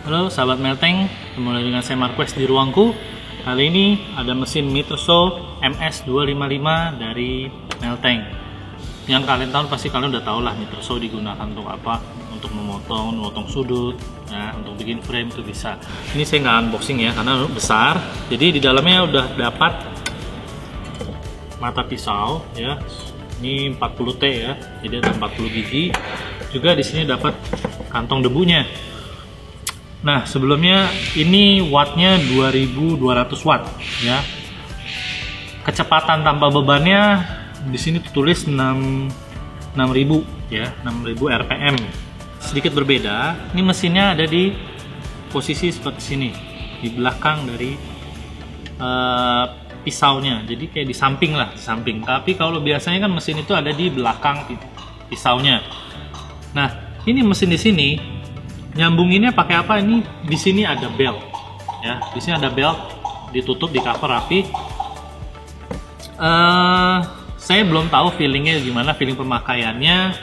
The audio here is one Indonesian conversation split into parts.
Halo sahabat Melteng, ketemu lagi dengan saya Marquez di ruangku. Kali ini ada mesin Mitreso MS255 dari Melteng. Yang kalian tahu pasti kalian udah tahu lah Mitreso digunakan untuk apa? Untuk memotong sudut, ya, untuk bikin frame itu bisa. Ini saya nggak unboxing ya karena besar. Jadi di dalamnya udah dapat mata pisau ya. Ini 40T ya, jadi ada 40 biji. Juga di sini dapat kantong debunya. Nah, sebelumnya ini wattnya 2200 watt ya. Kecepatan tanpa bebannya di sini tulis 6000 ya, 6000 rpm. Sedikit berbeda. Ini mesinnya ada di posisi seperti sini, di belakang dari pisaunya. Jadi kayak di samping lah, di samping. Tapi kalau biasanya kan mesin itu ada di belakang pisaunya. Nah, ini mesin di sini nyambunginnya pakai apa? Ini di sini ada belt ya, di sini ada belt, ditutup, di cover rapi. Saya belum tahu feelingnya gimana, feeling pemakaiannya,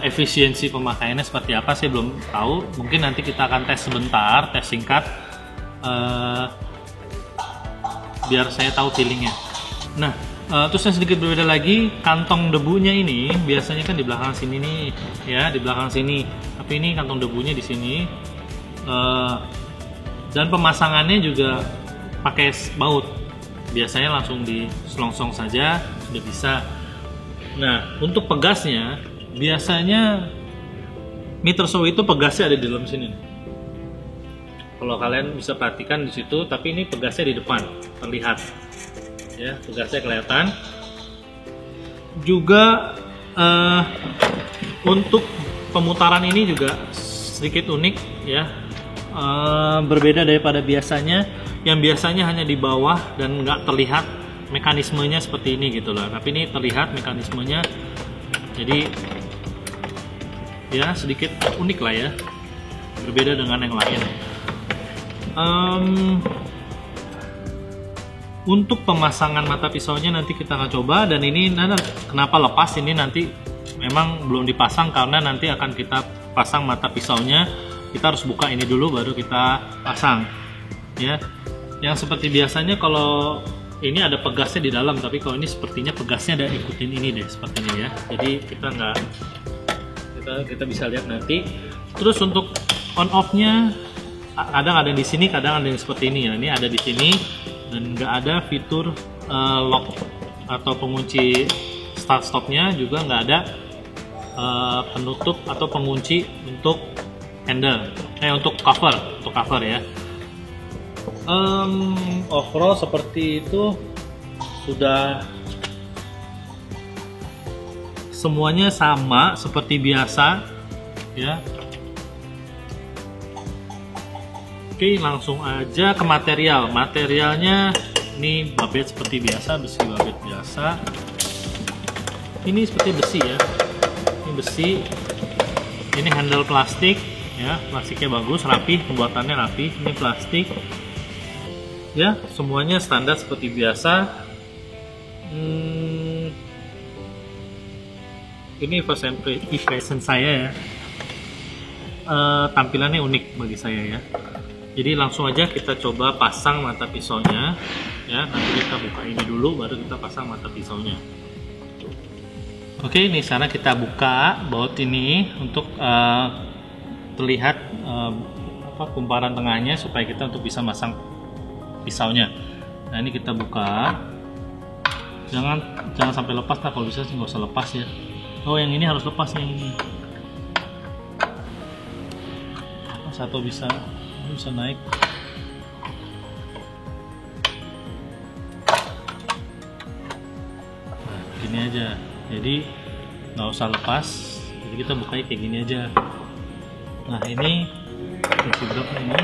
efisiensi pemakaiannya seperti apa, saya belum tahu. Mungkin nanti kita akan tes sebentar, tes singkat, biar saya tahu feelingnya. Nah, terus yang sedikit berbeda lagi, kantong debunya ini biasanya kan di belakang sini nih ya, di belakang sini. Tapi ini kantong debunya di sini, dan pemasangannya juga pakai baut. Biasanya langsung di selongsong saja sudah bisa. Nah, untuk pegasnya biasanya Mitreso itu pegasnya ada di dalam sini. Kalau kalian bisa perhatikan di situ, tapi ini pegasnya di depan terlihat. Ya, pegasnya kelihatan. Juga untuk pemutaran ini juga sedikit unik ya, berbeda daripada biasanya. Yang biasanya hanya di bawah dan nggak terlihat mekanismenya seperti ini gitu loh. Tapi ini terlihat mekanismenya, jadi ya sedikit unik lah ya, berbeda dengan yang lain. Untuk pemasangan mata pisaunya nanti kita akan coba, dan ini kenapa lepas ini nanti memang belum dipasang karena nanti akan kita pasang mata pisaunya. Kita harus buka ini dulu baru kita pasang ya. Yang seperti biasanya kalau ini ada pegasnya di dalam, tapi kalau ini sepertinya pegasnya ada ikutin ini deh, seperti ini ya. Jadi kita bisa lihat nanti. Terus untuk on off-nya kadang ada di sini, kadang ada yang seperti ini ya. Ini ada di sini dan nggak ada fitur lock atau pengunci start stopnya, juga nggak ada penutup atau pengunci untuk handle, untuk cover ya. Overall seperti itu, sudah semuanya sama seperti biasa ya. Oke, langsung aja ke materialnya. Ini babet seperti biasa, besi babet biasa. Ini seperti besi ya, ini besi. Ini handle plastik ya, plastiknya bagus, rapi, pembuatannya rapi. Ini plastik ya, semuanya standar seperti biasa. Ini first impression saya ya, tampilannya unik bagi saya ya. Jadi langsung aja kita coba pasang mata pisaunya ya. Nanti kita buka ini dulu baru kita pasang mata pisaunya. Oke, ini sekarang kita buka baut ini untuk terlihat kumparan tengahnya supaya kita untuk bisa masang pisaunya. Nah, ini kita buka. Jangan sampai lepas lah, kalau bisa sih nggak usah lepas ya. Oh, yang ini harus lepas, yang ini. Satu bisa naik. Nah, gini aja. Jadi nggak usah lepas. Jadi kita bukanya kayak gini aja. Nah, ini fungsi bloknya ini.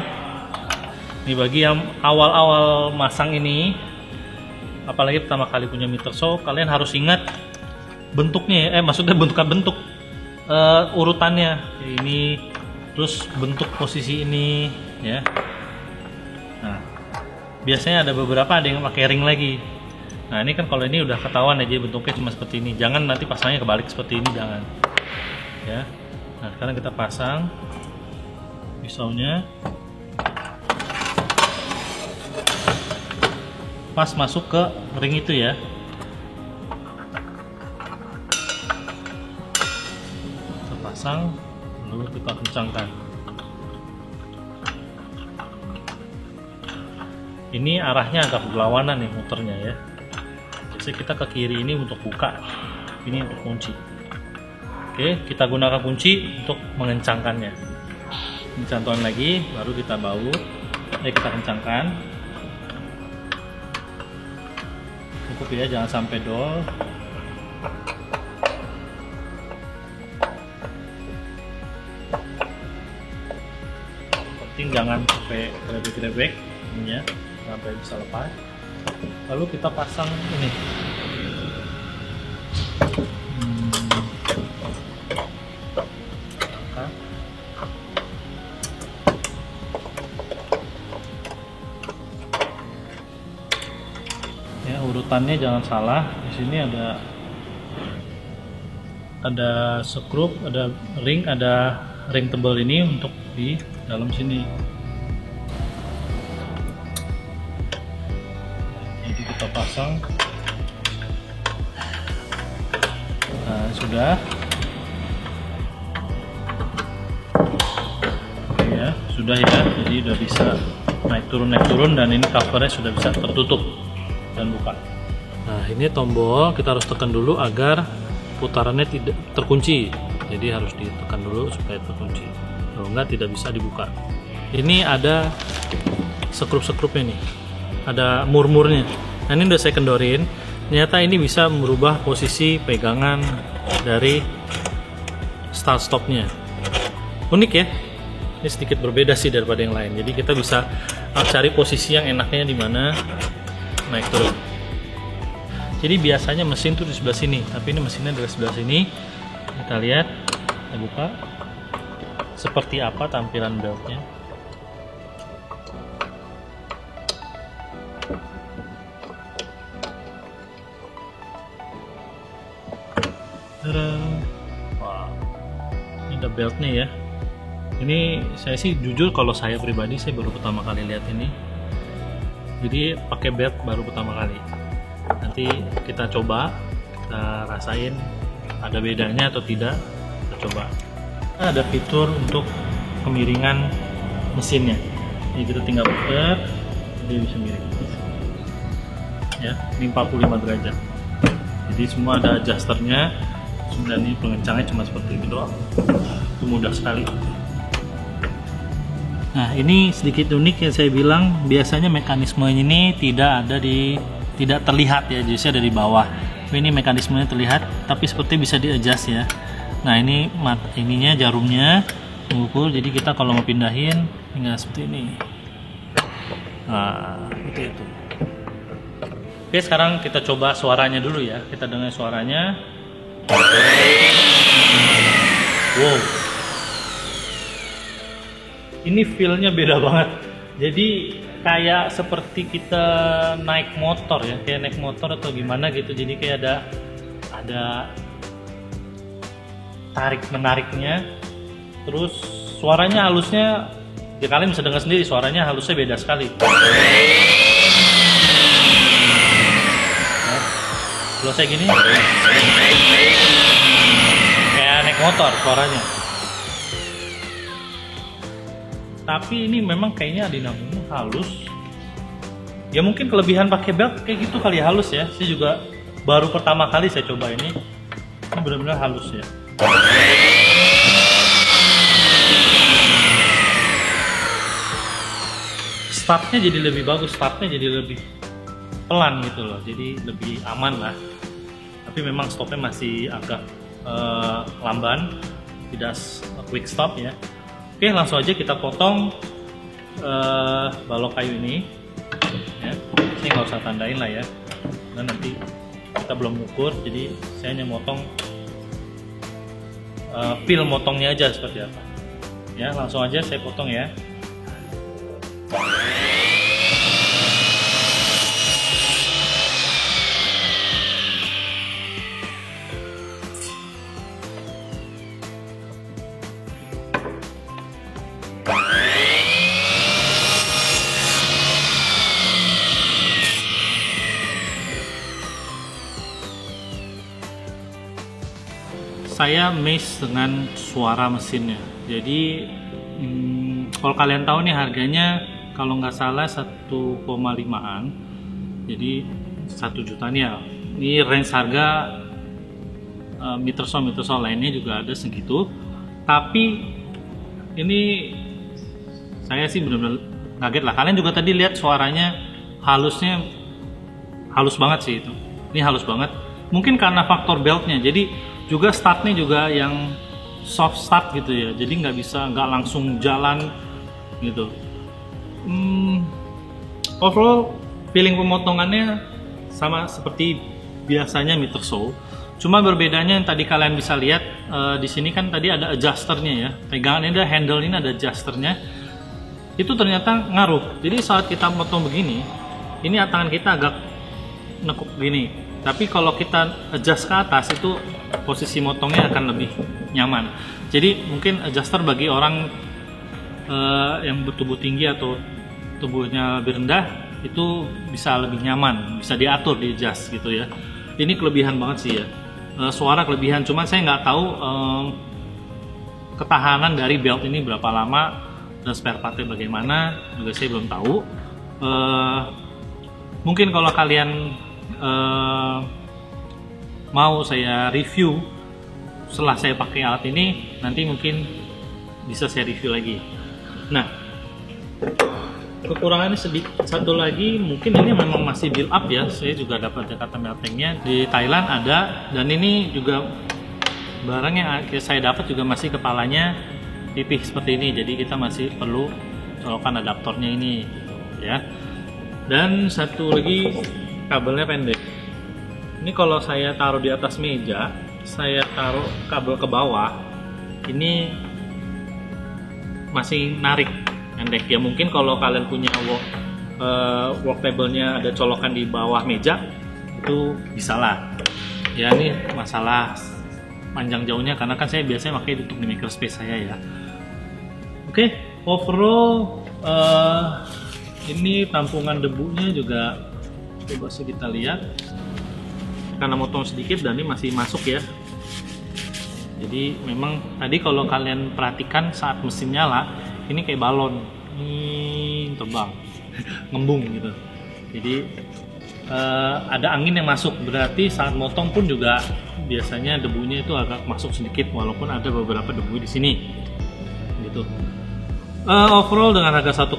Ini bagi yang awal-awal masang ini, apalagi pertama kali punya Mitreso, kalian harus ingat bentuknya, maksudnya bentuk urutannya. Ini, terus bentuk posisi ini ya. Nah, biasanya ada beberapa ada yang pakai ring lagi. Nah, ini kan kalau ini udah ketahuan aja bentuknya cuma seperti ini. Jangan nanti pasangnya kebalik seperti ini, jangan. Ya. Nah, sekarang kita pasang. pisaunya. Pas masuk ke ring itu ya. Kita pasang, lalu kita kencangkan. Ini arahnya agak berlawanan nih muternya ya. Biasanya kita ke kiri ini untuk buka, ini untuk kunci. Oke, kita gunakan kunci untuk mengencangkannya. Dicantolin lagi, baru kita baut. Kita kencangkan. Cukup ya, jangan sampai dol. Penting jangan sampai grebek-grebek ya, sampai bisa lepas. Lalu kita pasang ini. Ya, urutannya jangan salah. Di sini ada skrup, ada ring tebal ini untuk di dalam sini. Jadi kita pasang. Nah, sudah. Oke ya, sudah ya. Jadi udah bisa naik turun dan ini covernya sudah bisa tertutup dan buka. Nah, ini tombol kita harus tekan dulu agar putarannya tidak terkunci. Jadi harus ditekan dulu supaya terkunci. Kalau enggak tidak bisa dibuka. Ini ada skrup-skrupnya nih. Ada murmurnya. Nah, ini udah saya kendorin. Ternyata ini bisa merubah posisi pegangan dari start stopnya. Unik ya. Ini sedikit berbeda sih daripada yang lain. Jadi kita bisa cari posisi yang enaknya di mana naik turun. Jadi biasanya mesin tuh di sebelah sini, tapi ini mesinnya dari sebelah sini. Kita lihat, kita buka seperti apa tampilan beltnya. Wow, ini ada beltnya ya. Ini saya sih jujur kalau saya pribadi saya baru pertama kali lihat ini. Jadi pakai belt baru pertama kali. Nanti kita coba, kita rasain ada bedanya atau tidak. Kita coba. Ada fitur untuk kemiringan mesinnya. Jadi kita tinggal putar, dia bisa miring. Ya, ini 45 derajat. Jadi semua ada adjusternya. Dan ini pengencangnya cuma seperti itu doang. Itu mudah sekali. Nah, ini sedikit unik yang saya bilang, biasanya mekanisme ini tidak terlihat ya, jadi ada di bawah. Ini mekanismenya terlihat, tapi seperti bisa di-adjust ya. Nah, ini ininya jarumnya mengukur, jadi kita kalau mau pindahin tinggal seperti ini. Nah, seperti itu. Oke, sekarang kita coba suaranya dulu ya. Kita dengar suaranya. Wow. Ini feel-nya beda banget. Jadi kayak seperti kita naik motor ya, kayak naik motor atau gimana gitu. Jadi kayak ada tarik menariknya. Terus suaranya halusnya, ya kalian bisa dengar sendiri suaranya halusnya beda sekali. Kalau saya gini, kayak naik motor suaranya. Tapi ini memang kayaknya dinamiknya halus. Ya mungkin kelebihan pakai belt kayak gitu kali halus ya. Saya juga baru pertama kali saya coba ini. Ini benar-benar halus ya. Startnya jadi lebih bagus, startnya jadi lebih pelan gitu loh. Jadi lebih aman lah. Tapi memang stopnya masih agak lamban, tidak quick stop ya. Oke, langsung aja kita potong balok kayu ini ya. Saya nggak usah tandain lah ya, dan nanti kita belum ukur, jadi saya hanya motong feel motongnya aja seperti apa ya. Langsung aja saya potong ya. saya amazed dengan suara mesinnya. Jadi kalau kalian tahu nih harganya kalau nggak salah 1,5an, jadi 1 jutaan ya. Ini range harga Mittersohn lainnya juga ada segitu. Tapi ini saya sih benar-benar kaget lah. Kalian juga tadi lihat suaranya halusnya, halus banget sih itu. Ini halus banget. Mungkin karena faktor beltnya. Jadi juga startnya juga yang soft start gitu ya. Jadi nggak langsung jalan gitu. Overall feeling pemotongannya sama seperti biasanya Mittersohn. Cuma berbedanya yang tadi kalian bisa lihat di sini kan tadi ada adjusternya ya. Pegangan ini ada handle, ini ada adjusternya. Itu ternyata ngaruh. Jadi saat kita motong begini, ini tangan kita agak nekuk gini. Tapi kalau kita adjust ke atas itu posisi motongnya akan lebih nyaman. Jadi mungkin adjuster bagi orang yang bertubuh tinggi atau tubuhnya lebih rendah itu bisa lebih nyaman, bisa diatur, di adjust gitu ya. Ini kelebihan banget sih ya. Suara kelebihan, cuman saya nggak tahu ketahanan dari belt ini berapa lama dan spare partnya bagaimana, juga saya belum tahu. Mungkin kalau kalian mau saya review setelah saya pakai alat ini, nanti mungkin bisa saya review lagi. Nah, kekurangannya satu lagi, mungkin ini memang masih build up ya. Saya juga dapat kata meltingnya di Thailand ada, dan ini juga barang yang saya dapat juga masih kepalanya pipih seperti ini. Jadi kita masih perlu colokan adaptornya ini ya. Dan satu lagi, kabelnya pendek. Ini kalau saya taruh di atas meja, saya taruh kabel ke bawah, ini masih narik pendek ya. Mungkin kalau kalian punya work table-nya ada colokan di bawah meja, itu bisa lah ya. Ini masalah panjang jauhnya karena kan saya biasanya pakai untuk di makerspace saya ya. Oke, overall ini tampungan debunya juga coba sih kita lihat, karena motong sedikit dan ini masih masuk ya. Jadi memang tadi kalau kalian perhatikan saat mesin nyala, ini kayak balon terbang ngembung gitu. Jadi ada angin yang masuk, berarti saat motong pun juga biasanya debunya itu agak masuk sedikit, walaupun ada beberapa debu di sini gitu. Overall dengan harga 1,5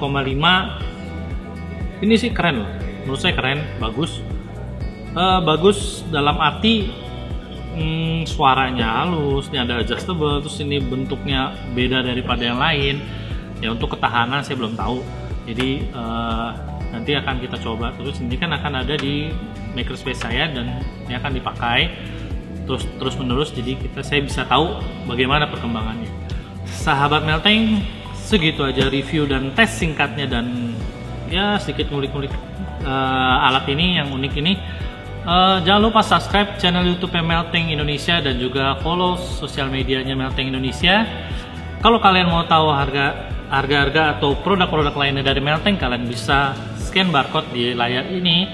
ini sih keren loh, menurut saya keren, bagus. Bagus dalam arti suaranya halus, ini ada adjustable, terus ini bentuknya beda daripada yang lain. Ya untuk ketahanan saya belum tahu, jadi nanti akan kita coba. Terus ini kan akan ada di makerspace saya dan ini akan dipakai terus menerus, jadi saya bisa tahu bagaimana perkembangannya. Sahabat melting, segitu aja review dan tes singkatnya dan ya sedikit ngulik-ngulik alat ini yang unik ini. Jangan lupa subscribe channel YouTube Melting Indonesia dan juga follow sosial medianya Melting Indonesia. Kalau kalian mau tahu harga-harga atau produk-produk lainnya dari Melting, kalian bisa scan barcode di layar ini.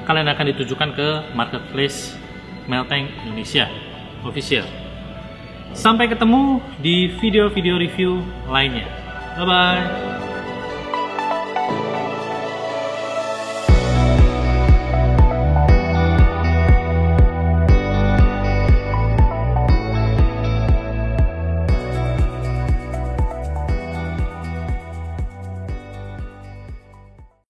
Kalian akan ditujukan ke marketplace Melting Indonesia official. Sampai ketemu di video-video review lainnya. Bye bye.